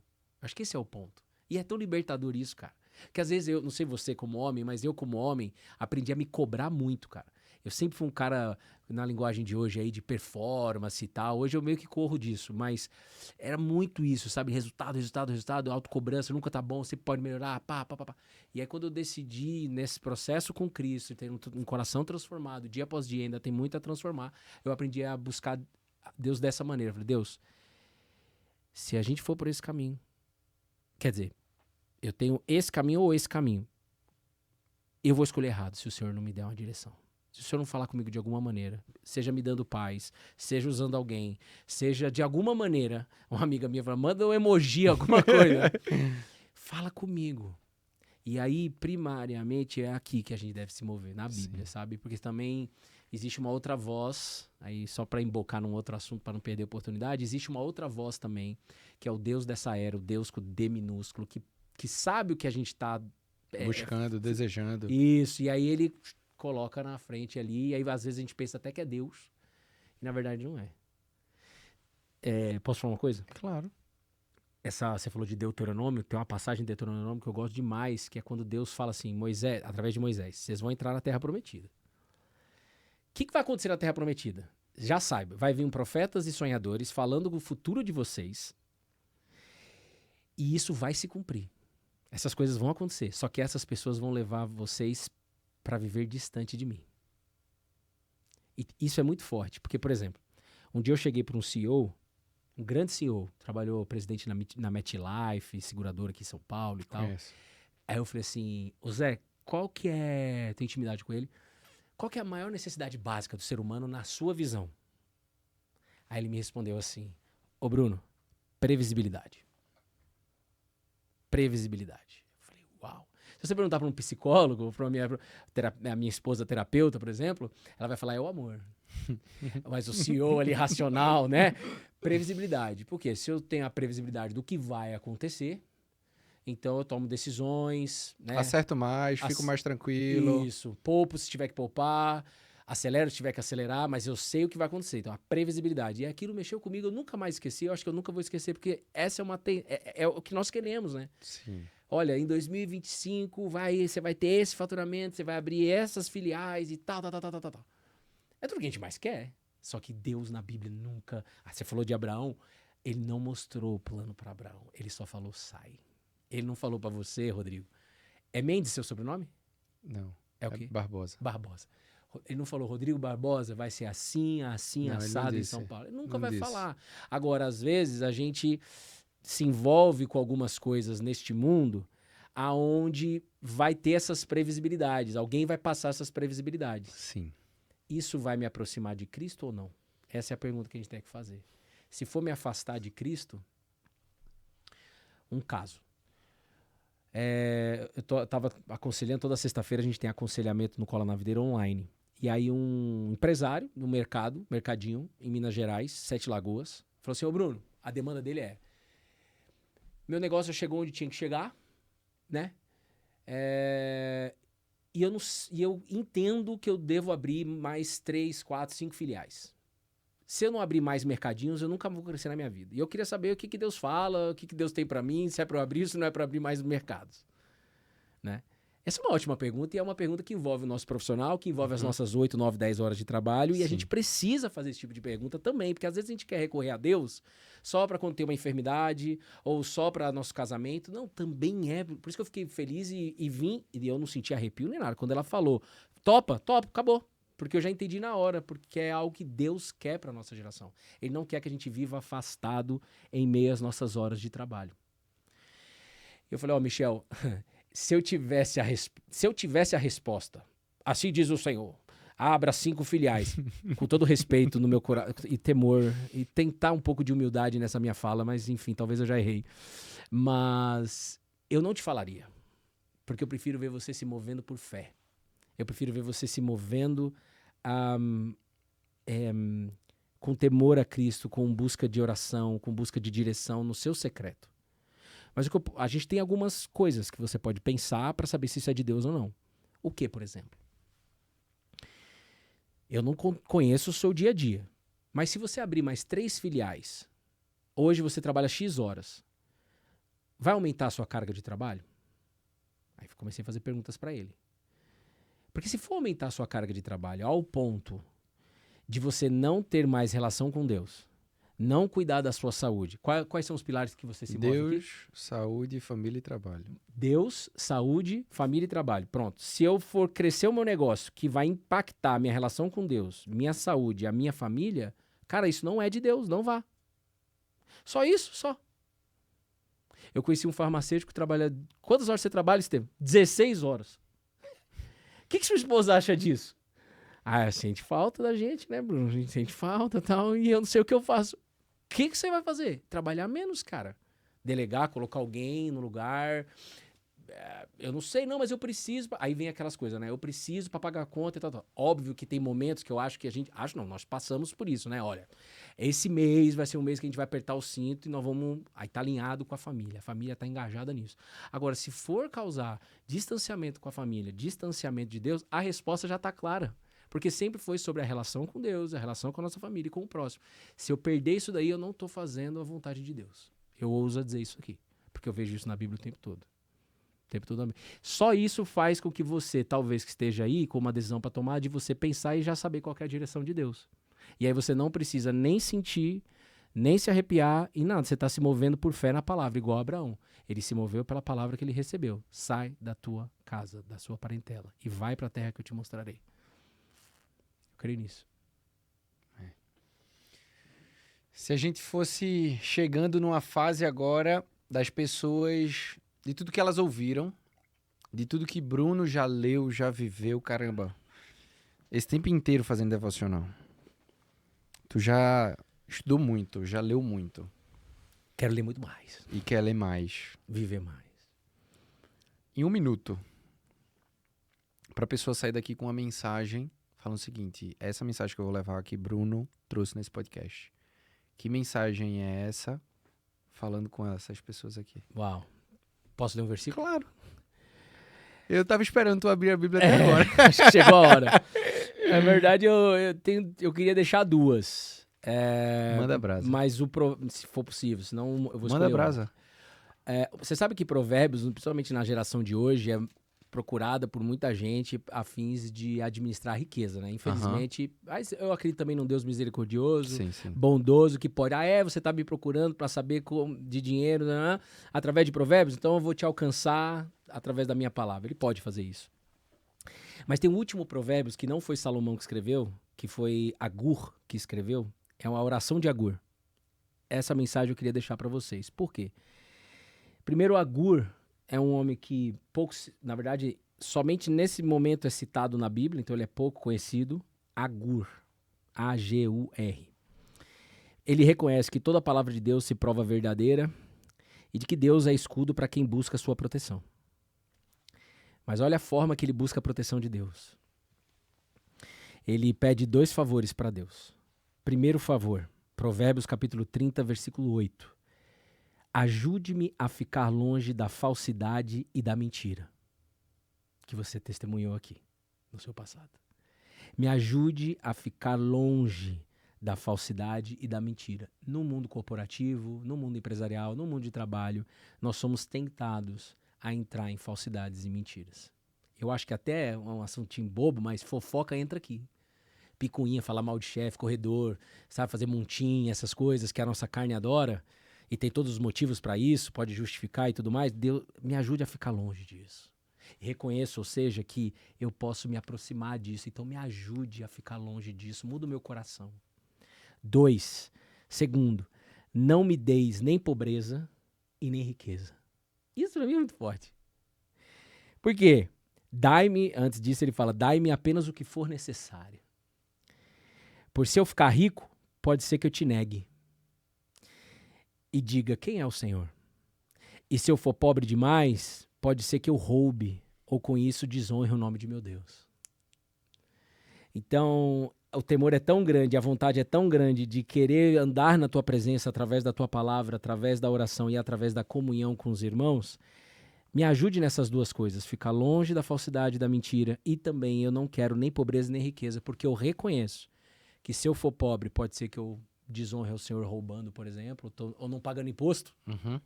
Acho que esse é o ponto. E é tão libertador isso, cara. Porque às vezes eu, não sei você como homem, mas eu como homem aprendi a me cobrar muito, cara. Eu sempre fui um cara, na linguagem de hoje aí, de performance e tal. Hoje eu meio que corro disso, mas era muito isso, sabe? Resultado, autocobrança, nunca tá bom, sempre pode melhorar, pá. E aí quando eu decidi, nesse processo com Cristo, ter um coração transformado, dia após dia, ainda tem muito a transformar, eu aprendi a buscar Deus dessa maneira. Eu falei, Deus, se a gente for por esse caminho, quer dizer, eu tenho esse caminho ou esse caminho, eu vou escolher errado se o Senhor não me der uma direção. Se o Senhor não falar comigo de alguma maneira, seja me dando paz, seja usando alguém, seja de alguma maneira, uma amiga minha fala, manda um emoji, alguma coisa. Fala comigo. E aí, primariamente, é aqui que a gente deve se mover, na Bíblia, sabe? Porque também existe uma outra voz, aí só para embocar num outro assunto, para não perder a oportunidade, existe uma outra voz também, que é o Deus dessa era, o Deus com D minúsculo, que sabe o que a gente está buscando, desejando. Isso, e aí ele coloca na frente ali, e aí às vezes a gente pensa até que é Deus, e na verdade não é. Posso falar uma coisa? Claro. Você falou de Deuteronômio, tem uma passagem de Deuteronômio que eu gosto demais, que é quando Deus fala assim, Moisés, através de Moisés, vocês vão entrar na Terra Prometida. O que vai acontecer na Terra Prometida? Já saiba, vai vir profetas e sonhadores falando do futuro de vocês, e isso vai se cumprir. Essas coisas vão acontecer, só que essas pessoas vão levar vocês para viver distante de mim. E isso é muito forte, porque, por exemplo, um dia eu cheguei para um CEO, um grande CEO, trabalhou presidente na MetLife, seguradora aqui em São Paulo e tal. Conheço. Aí eu falei assim, ô Zé, qual que é, tem intimidade com ele, qual que é a maior necessidade básica do ser humano na sua visão? Aí ele me respondeu assim, ô Bruno, previsibilidade. Previsibilidade. Eu falei, uau. Se você perguntar para um psicólogo, para a minha esposa terapeuta, por exemplo, ela vai falar, é o amor. Mas o CEO ali, racional, né? Previsibilidade. Por quê? Se eu tenho a previsibilidade do que vai acontecer, então eu tomo decisões, né? Acerto mais, fico mais tranquilo. Isso. Poupo se tiver que poupar, acelero se tiver que acelerar, mas eu sei o que vai acontecer. Então, a previsibilidade. E aquilo mexeu comigo, eu nunca mais esqueci, eu acho que eu nunca vou esquecer, porque essa é o que nós queremos, né? Sim. Olha, em 2025 você vai ter esse faturamento, você vai abrir essas filiais e tal. É tudo que a gente mais quer. Só que Deus na Bíblia nunca... você falou de Abraão, ele não mostrou o plano para Abraão, ele só falou sai. Ele não falou para você, Rodrigo. É Mendes seu sobrenome? Não. É o quê? Barbosa. Barbosa. Ele não falou, Rodrigo Barbosa vai ser assim, assim, Não, ele não assado em disse. São Paulo. Ele nunca Não vai disse. falar. Agora, às vezes, a gente se envolve com algumas coisas neste mundo aonde vai ter essas previsibilidades. Alguém vai passar essas previsibilidades. Sim. Isso vai me aproximar de Cristo ou não? Essa é a pergunta que a gente tem que fazer. Se for me afastar de Cristo, um caso. Eu tava aconselhando, toda sexta-feira a gente tem aconselhamento no Cola na Videira online. E aí um empresário no mercadinho, em Minas Gerais, 7 Lagoas, falou assim, ô Bruno, a demanda dele é, meu negócio chegou onde tinha que chegar, né? E eu entendo que eu devo abrir mais 3, 4, 5 filiais. Se eu não abrir mais mercadinhos, eu nunca vou crescer na minha vida. E eu queria saber o que Deus fala, o que Deus tem pra mim, se é pra eu abrir, se não é pra abrir mais mercados. Né? Essa é uma ótima pergunta e é uma pergunta que envolve o nosso profissional, que envolve as nossas 8, 9, 10 horas de trabalho. E a Sim. gente precisa fazer esse tipo de pergunta também, porque às vezes a gente quer recorrer a Deus só pra quando tem uma enfermidade ou só pra nosso casamento. Não, também é. Por isso que eu fiquei feliz e vim, e eu não senti arrepio nem nada. Quando ela falou, topa, acabou. Porque eu já entendi na hora, porque é algo que Deus quer para nossa geração. Ele não quer que a gente viva afastado em meio às nossas horas de trabalho. Eu falei, Michel, se eu tivesse a resposta, assim diz o Senhor, abra 5 filiais, com todo respeito no meu coração e temor, e tentar um pouco de humildade nessa minha fala, mas enfim, talvez eu já errei. Mas eu não te falaria, porque eu prefiro ver você se movendo por fé. Eu prefiro ver você se movendo com temor a Cristo, com busca de oração, com busca de direção no seu secreto. Mas a gente tem algumas coisas que você pode pensar para saber se isso é de Deus ou não. O que, por exemplo? Eu não conheço o seu dia a dia, mas se você abrir mais 3 filiais, hoje você trabalha X horas, vai aumentar a sua carga de trabalho? Aí comecei a fazer perguntas para ele. Porque se for aumentar a sua carga de trabalho ao ponto de você não ter mais relação com Deus, não cuidar da sua saúde, quais são os pilares que você se move aqui? Deus, saúde, família e trabalho. Deus, saúde, família e trabalho. Pronto. Se eu for crescer o meu negócio que vai impactar a minha relação com Deus, minha saúde, a minha família, cara, isso não é de Deus, não vá. Só isso, só. Eu conheci um farmacêutico que trabalha... Quantas horas você trabalha, Estevam? 16 horas. O que sua esposa acha disso? Sente falta da gente, né, Bruno? A gente sente falta e tal, e eu não sei o que eu faço. O que você vai fazer? Trabalhar menos, cara. Delegar, colocar alguém no lugar. Eu não sei, não, mas eu preciso. Aí vem aquelas coisas, né? Eu preciso pra pagar a conta e tal. Óbvio que tem momentos que eu acho que a gente... Acho não, nós passamos por isso, né? Olha, esse mês vai ser um mês que a gente vai apertar o cinto e nós vamos... Aí tá alinhado com a família tá engajada nisso. Agora, se for causar distanciamento com a família, distanciamento de Deus, a resposta já tá clara. Porque sempre foi sobre a relação com Deus, a relação com a nossa família e com o próximo. Se eu perder isso daí, eu não tô fazendo a vontade de Deus. Eu ouso dizer isso aqui, porque eu vejo isso na Bíblia o tempo todo. Só isso faz com que você, talvez que esteja aí com uma decisão para tomar, de você pensar e já saber qual que é a direção de Deus. E aí você não precisa nem sentir, nem se arrepiar e nada. Você está se movendo por fé na palavra, igual Abraão. Ele se moveu pela palavra que ele recebeu. Sai da tua casa, da sua parentela e vai para a terra que eu te mostrarei. Eu creio nisso. Se a gente fosse chegando numa fase agora das pessoas... De tudo que elas ouviram, de tudo que Bruno já leu, já viveu, caramba. Esse tempo inteiro fazendo devocional. Tu já estudou muito, já leu muito. Quero ler muito mais. E quer ler mais. Viver mais. Em 1 minuto, pra pessoa sair daqui com uma mensagem falando o seguinte, essa mensagem que eu vou levar que Bruno trouxe nesse podcast. Que mensagem é essa falando com essas pessoas aqui? Uau. Posso ler um versículo? Claro. Eu tava esperando tu abrir a Bíblia até agora. Acho que chegou a hora. Na verdade, eu queria deixar 2. Manda brasa. Mas se for possível, senão eu vou escolher. Manda brasa. Você sabe que Provérbios, principalmente na geração de hoje, é procurada por muita gente a fins de administrar a riqueza, né? Infelizmente, eu acredito também num Deus misericordioso, Sim, sim. bondoso, que pode... você tá me procurando para saber de dinheiro, né? Através de Provérbios, então eu vou te alcançar através da minha palavra. Ele pode fazer isso. Mas tem um último Provérbios que não foi Salomão que escreveu, que foi Agur que escreveu. É uma oração de Agur. Essa mensagem eu queria deixar para vocês. Por quê? Primeiro, Agur é um homem que na verdade, somente nesse momento é citado na Bíblia, então ele é pouco conhecido. Agur. A-G-U-R. Ele reconhece que toda a palavra de Deus se prova verdadeira e de que Deus é escudo para quem busca a sua proteção. Mas olha a forma que ele busca a proteção de Deus. Ele pede 2 favores para Deus. Primeiro favor, Provérbios capítulo 30, versículo 8. Ajude-me a ficar longe da falsidade e da mentira, que você testemunhou aqui no seu passado. Me ajude a ficar longe da falsidade e da mentira. No mundo corporativo, no mundo empresarial, no mundo de trabalho, nós somos tentados a entrar em falsidades e mentiras. Eu acho que até é um assuntinho bobo, mas fofoca entra aqui. Picuinha, falar mal de chefe, corredor, sabe, fazer montinha, essas coisas que a nossa carne adora, e tem todos os motivos para isso, pode justificar e tudo mais. Deus me ajude a ficar longe disso. Reconheço, ou seja, que eu posso me aproximar disso, então me ajude a ficar longe disso, muda o meu coração. 2, segundo, não me deis nem pobreza e nem riqueza. Isso para mim é muito forte. Por quê? Dai-me, antes disso ele fala, dai-me apenas o que for necessário. Por se eu ficar rico, pode ser que eu te negue. E diga, quem é o Senhor? E se eu for pobre demais, pode ser que eu roube, ou com isso desonre o nome de meu Deus. Então, o temor é tão grande, a vontade é tão grande de querer andar na tua presença através da tua palavra, através da oração e através da comunhão com os irmãos. Me ajude nessas 2 coisas, ficar longe da falsidade e da mentira, e também eu não quero nem pobreza nem riqueza, porque eu reconheço que se eu for pobre, pode ser que eu desonre o Senhor roubando, por exemplo, ou não pagando imposto. Uhum.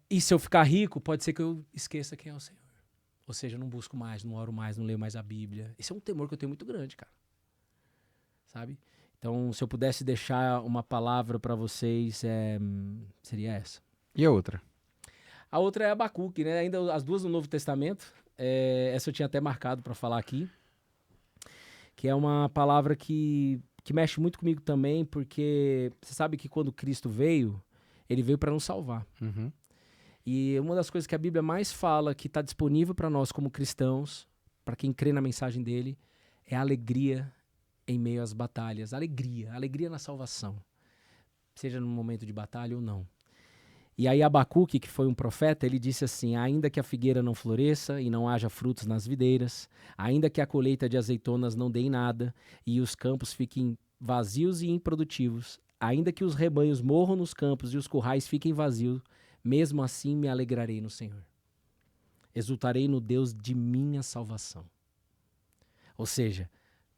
E se eu ficar rico, pode ser que eu esqueça quem é o Senhor. Ou seja, eu não busco mais, não oro mais, não leio mais a Bíblia. Esse é um temor que eu tenho muito grande, cara. Sabe? Então, se eu pudesse deixar uma palavra para vocês, seria essa. E a outra? A outra é Abacuque, né? Ainda as 2 do Novo Testamento. Essa eu tinha até marcado para falar aqui. Que é uma palavra que mexe muito comigo também, porque você sabe que quando Cristo veio, ele veio para nos salvar. Uhum. E uma das coisas que a Bíblia mais fala, que está disponível para nós como cristãos, para quem crê na mensagem dele, é a alegria em meio às batalhas. Alegria na salvação. Seja no momento de batalha ou não. E aí Abacuque, que foi um profeta, ele disse assim, ainda que a figueira não floresça e não haja frutos nas videiras, ainda que a colheita de azeitonas não dê em nada e os campos fiquem vazios e improdutivos, ainda que os rebanhos morram nos campos e os currais fiquem vazios, mesmo assim me alegrarei no Senhor. Exultarei no Deus de minha salvação. Ou seja,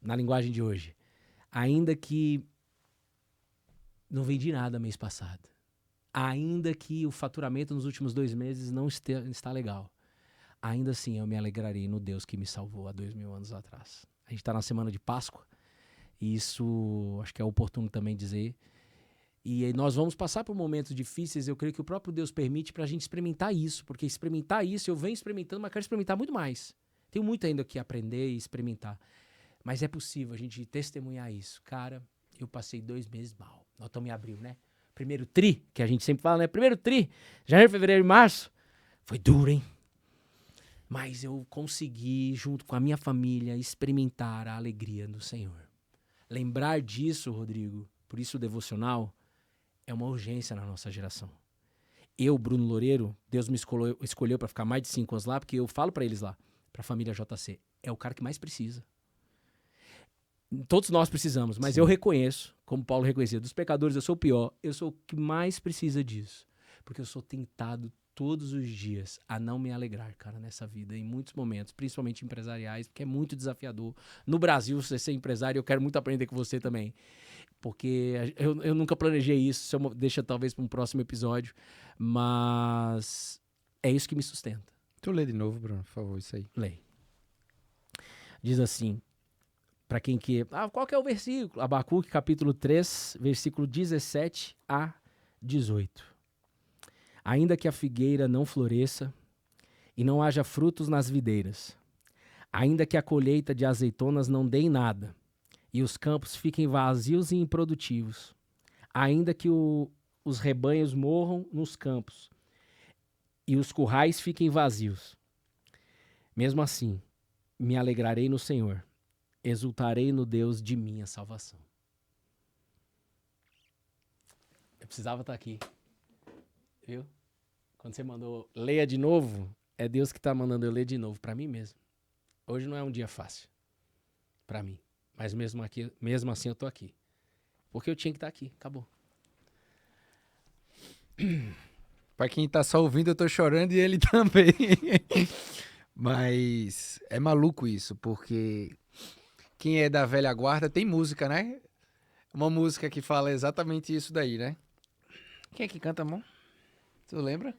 na linguagem de hoje, ainda que não vendi nada mês passado, ainda que o faturamento nos últimos 2 meses não está legal, ainda assim eu me alegrarei no Deus que me salvou há 2000 anos atrás. A gente está na semana de Páscoa, e isso acho que é oportuno também dizer. E nós vamos passar por momentos difíceis, eu creio que o próprio Deus permite para a gente experimentar isso, porque experimentar isso, eu venho experimentando, mas quero experimentar muito mais. Tenho muito ainda que aprender e experimentar. Mas é possível a gente testemunhar isso. Cara, eu passei 2 meses mal. Nós estamos em abril, né? Primeiro tri, que a gente sempre fala, né? Primeiro tri, janeiro, fevereiro e março. Foi duro, hein? Mas eu consegui, junto com a minha família, experimentar a alegria do Senhor. Lembrar disso, Rodrigo, por isso o devocional, é uma urgência na nossa geração. Eu, Bruno Loureiro, Deus me escolheu para ficar mais de 5 anos lá, porque eu falo para eles lá, para a família JC, é o cara que mais precisa. Todos nós precisamos, mas Sim. Eu reconheço, como Paulo reconhecia, dos pecadores eu sou o pior, eu sou o que mais precisa disso. Porque eu sou tentado todos os dias a não me alegrar, cara, nessa vida, em muitos momentos, principalmente empresariais, porque é muito desafiador. No Brasil, você ser empresário, eu quero muito aprender com você também. Porque eu nunca planejei isso, deixa talvez para um próximo episódio, mas é isso que me sustenta. Tu lê de novo, Bruno, por favor, isso aí. Lê. Diz assim, para quem que... qual que é o versículo? Abacuque, capítulo 3, versículo 17 a 18. Ainda que a figueira não floresça e não haja frutos nas videiras. Ainda que a colheita de azeitonas não dê em nada, e os campos fiquem vazios e improdutivos. Ainda que os rebanhos morram nos campos, e os currais fiquem vazios. Mesmo assim, me alegrarei no Senhor, exultarei no Deus de minha salvação. Eu precisava estar aqui, viu? Quando você mandou leia de novo, é Deus que está mandando eu ler de novo, para mim mesmo. Hoje não é um dia fácil, para mim. Mas mesmo assim eu tô aqui. Porque eu tinha que estar aqui, acabou. Pra quem tá só ouvindo, eu tô chorando e ele também. Mas é maluco isso, porque quem é da velha guarda tem música, né? Uma música que fala exatamente isso daí, né? Quem é que canta, amor? Tu lembra?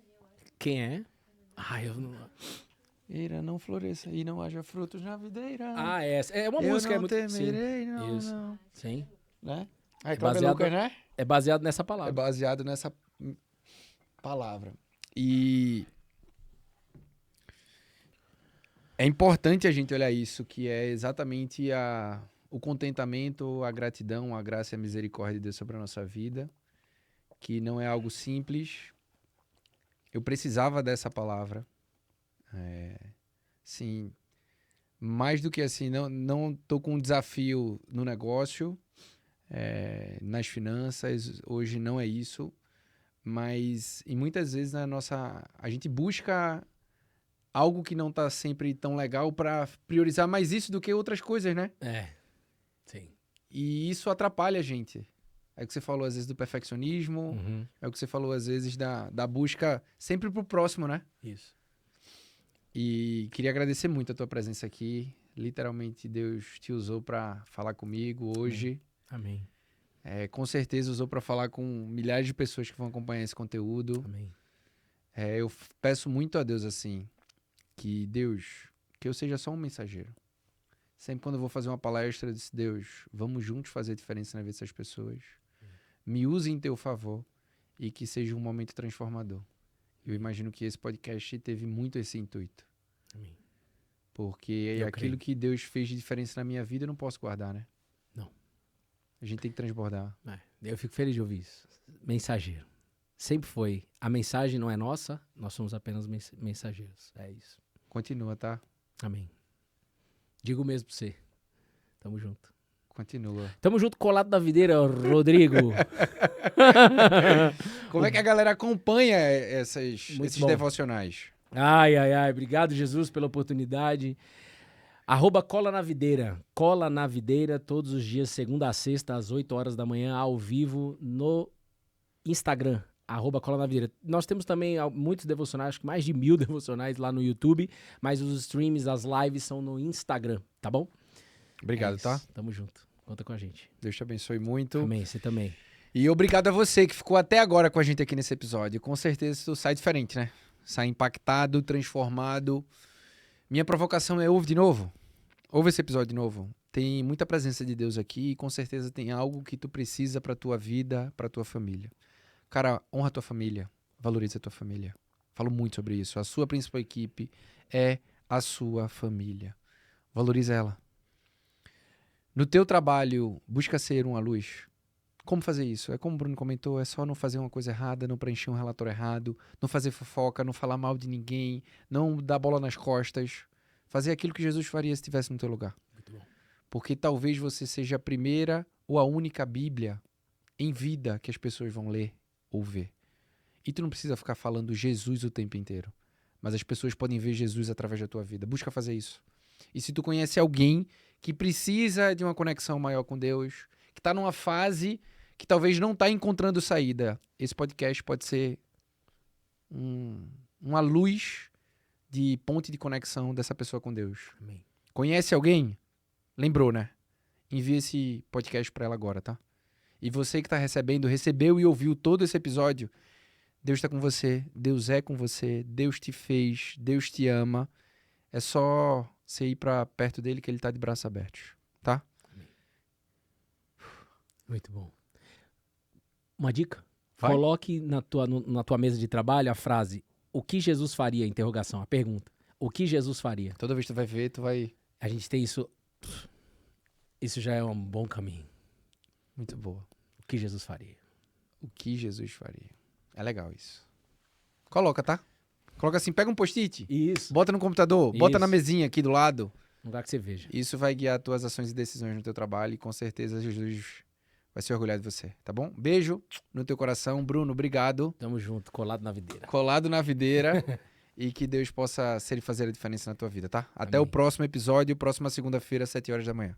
Quem é? Eu não... Eira não floresça e não haja frutos na videira. Essa. É uma Eu música, não é muito... temerei, não, Isso. não. Sim. Né? É Cláudia baseado, Lucas, né? é baseado nessa É palavra. baseado nessa palavra. E é importante a gente olhar isso, que é exatamente o contentamento, a gratidão, a graça e a misericórdia de Deus sobre a nossa vida, que não é algo simples. Eu precisava dessa palavra. Sim, mais do que assim, não tô com um desafio no negócio, nas finanças, hoje não é isso, mas e muitas vezes a gente busca algo que não tá sempre tão legal para priorizar mais isso do que outras coisas, né? Sim. E isso atrapalha a gente. É o que você falou às vezes do perfeccionismo, Uhum. é o que você falou às vezes da busca sempre pro próximo, né? Isso. E queria agradecer muito a tua presença aqui. Literalmente Deus te usou para falar comigo hoje. Amém. Com certeza usou para falar com milhares de pessoas que vão acompanhar esse conteúdo. Amém. Eu peço muito a Deus assim, que eu seja só um mensageiro. Sempre quando eu vou fazer uma palestra, eu disse, Deus, vamos juntos fazer a diferença na vida dessas pessoas. Me use em teu favor e que seja um momento transformador. Eu imagino que esse podcast teve muito esse intuito. Amém. Porque Eu aquilo creio. que Deus fez de diferença na minha vida, eu não posso guardar, né? Não. A gente tem que transbordar. Eu fico feliz de ouvir isso. Mensageiro. Sempre foi. A mensagem não é nossa, nós somos apenas mensageiros. É isso. Continua, tá? Amém. Digo mesmo pra você. Tamo junto. Continua. Tamo junto, colado da videira, Rodrigo. Como é que a galera acompanha esses bom. devocionais? Ai. Obrigado, Jesus, pela oportunidade. @cola na videira. Cola na videira todos os dias, segunda a sexta, às 8 horas da manhã, ao vivo, no Instagram. @cola na videira. Nós temos também muitos devocionais, acho que mais de 1000 devocionais lá no YouTube, mas os streams, as lives são no Instagram, tá bom? Obrigado, tá? Tamo junto. Conta com a gente. Deus te abençoe muito. Amém, você também. E obrigado a você que ficou até agora com a gente aqui nesse episódio. Com certeza tu sai diferente, né? Sai impactado, transformado. Minha provocação é ouve de novo. Ouve esse episódio de novo. Tem muita presença de Deus aqui e com certeza tem algo que tu precisa pra tua vida, pra tua família. Cara, honra a tua família. Valoriza a tua família. Falo muito sobre isso. A sua principal equipe é a sua família. Valoriza ela. No teu trabalho, busca ser uma luz. Como fazer isso? É como o Bruno comentou, é só não fazer uma coisa errada, não preencher um relatório errado, não fazer fofoca, não falar mal de ninguém, não dar bola nas costas. Fazer aquilo que Jesus faria se estivesse no teu lugar. Muito bom. Porque talvez você seja a primeira ou a única Bíblia em vida que as pessoas vão ler ou ver. E tu não precisa ficar falando Jesus o tempo inteiro. Mas as pessoas podem ver Jesus através da tua vida. Busca fazer isso. E se tu conhece alguém que precisa de uma conexão maior com Deus, que está numa fase que talvez não está encontrando saída, esse podcast pode ser uma luz de ponte de conexão dessa pessoa com Deus. Amém. Conhece alguém? Lembrou, né? Envia esse podcast para ela agora, tá? E você que está recebendo, recebeu e ouviu todo esse episódio, Deus está com você, Deus é com você, Deus te fez, Deus te ama. É só você ir para perto dele que ele está de braços abertos, tá? Muito bom. Uma dica? Vai. Coloque na tua mesa de trabalho a frase o que Jesus faria? Interrogação, a pergunta. O que Jesus faria? Toda vez que tu vai ver, tu vai... A gente tem isso. Isso já é um bom caminho. Muito boa. O que Jesus faria? O que Jesus faria. É legal isso. Coloca, tá? Coloca assim, pega um post-it, Isso. bota no computador, bota na Isso. mesinha aqui do lado. Um lugar que você veja. Isso vai guiar tuas ações e decisões no teu trabalho e com certeza Jesus vai se orgulhar de você, tá bom? Beijo no teu coração. Bruno, obrigado. Tamo junto, colado na videira. Colado na videira e que Deus possa ser e fazer a diferença na tua vida, tá? Até Amém. o próximo episódio, próxima segunda-feira, 7 horas da manhã.